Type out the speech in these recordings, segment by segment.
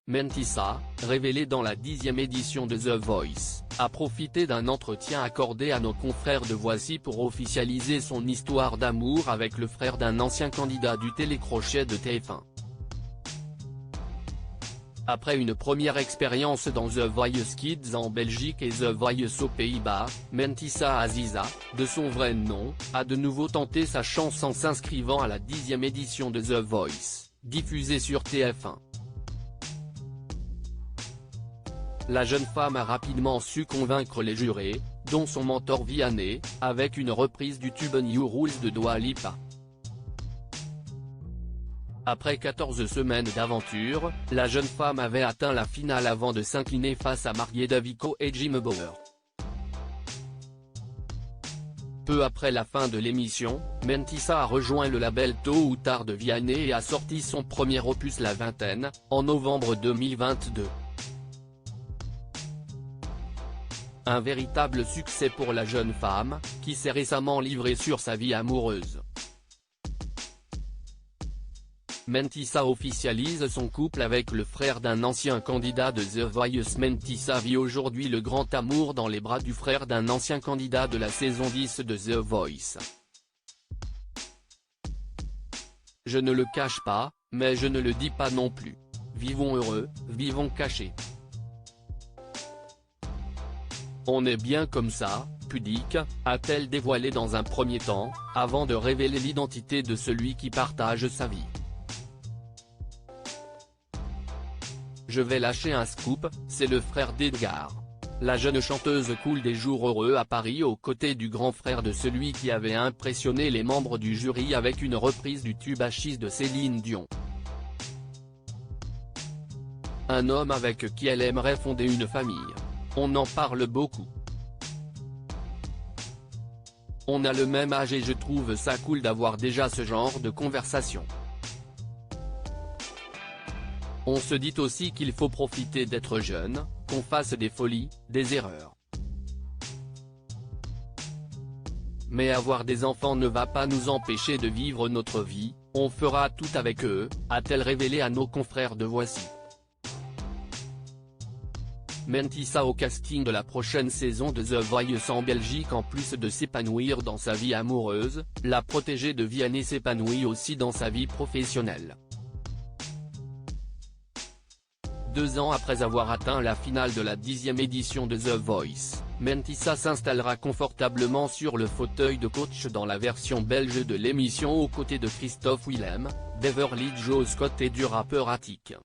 Mentissa, révélée dans la 10e édition de The Voice, a profité d'un entretien accordé à nos confrères de Voici pour officialiser son histoire d'amour avec le frère d'un ancien candidat du télécrochet de TF1. Après une première expérience dans The Voice Kids en Belgique et The Voice aux Pays-Bas, Mentissa Aziza, de son vrai nom, a de nouveau tenté sa chance en s'inscrivant à la 10e édition de The Voice, diffusée sur TF1. La jeune femme a rapidement su convaincre les jurés, dont son mentor Vianney, avec une reprise du tube New Rules de Dua Lipa. Après 14 semaines d'aventure, la jeune femme avait atteint la finale avant de s'incliner face à Marieta Vico et Jim Bauer. Peu après la fin de l'émission, Mentissa a rejoint le label Tôt ou Tard de Vianney et a sorti son premier opus La Vingtaine, en novembre 2022. Un véritable succès pour la jeune femme, qui s'est récemment livrée sur sa vie amoureuse. Mentissa officialise son couple avec le frère d'un ancien candidat de The Voice. Mentissa vit aujourd'hui le grand amour dans les bras du frère d'un ancien candidat de la saison 10 de The Voice. Je ne le cache pas, mais je ne le dis pas non plus. Vivons heureux, vivons cachés. On est bien comme ça, pudique, a-t-elle dévoilé dans un premier temps, avant de révéler l'identité de celui qui partage sa vie. Je vais lâcher un scoop, c'est le frère d'Edgar. La jeune chanteuse coule des jours heureux à Paris aux côtés du grand frère de celui qui avait impressionné les membres du jury avec une reprise du tube Achis de Céline Dion. Un homme avec qui elle aimerait fonder une famille. On en parle beaucoup. On a le même âge et je trouve ça cool d'avoir déjà ce genre de conversation. On se dit aussi qu'il faut profiter d'être jeune, qu'on fasse des folies, des erreurs. Mais avoir des enfants ne va pas nous empêcher de vivre notre vie, on fera tout avec eux, a-t-elle révélé à nos confrères de Voici. Mentissa au casting de la prochaine saison de The Voice en Belgique. En plus de s'épanouir dans sa vie amoureuse, la protégée de Vianney s'épanouit aussi dans sa vie professionnelle. 2 ans après avoir atteint la finale de la 10e édition de The Voice, Mentissa s'installera confortablement sur le fauteuil de coach dans la version belge de l'émission aux côtés de Christophe Willem, Beverly Joe Scott et du rappeur Attic.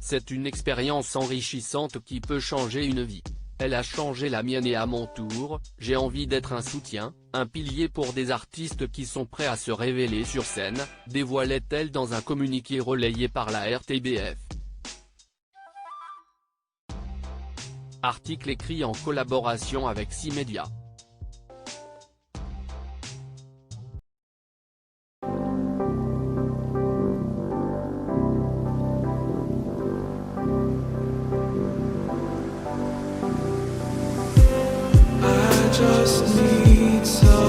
C'est une expérience enrichissante qui peut changer une vie. Elle a changé la mienne et à mon tour, j'ai envie d'être un soutien, un pilier pour des artistes qui sont prêts à se révéler sur scène, dévoilait-elle dans un communiqué relayé par la RTBF. Article écrit en collaboration avec 6 médias. Just need some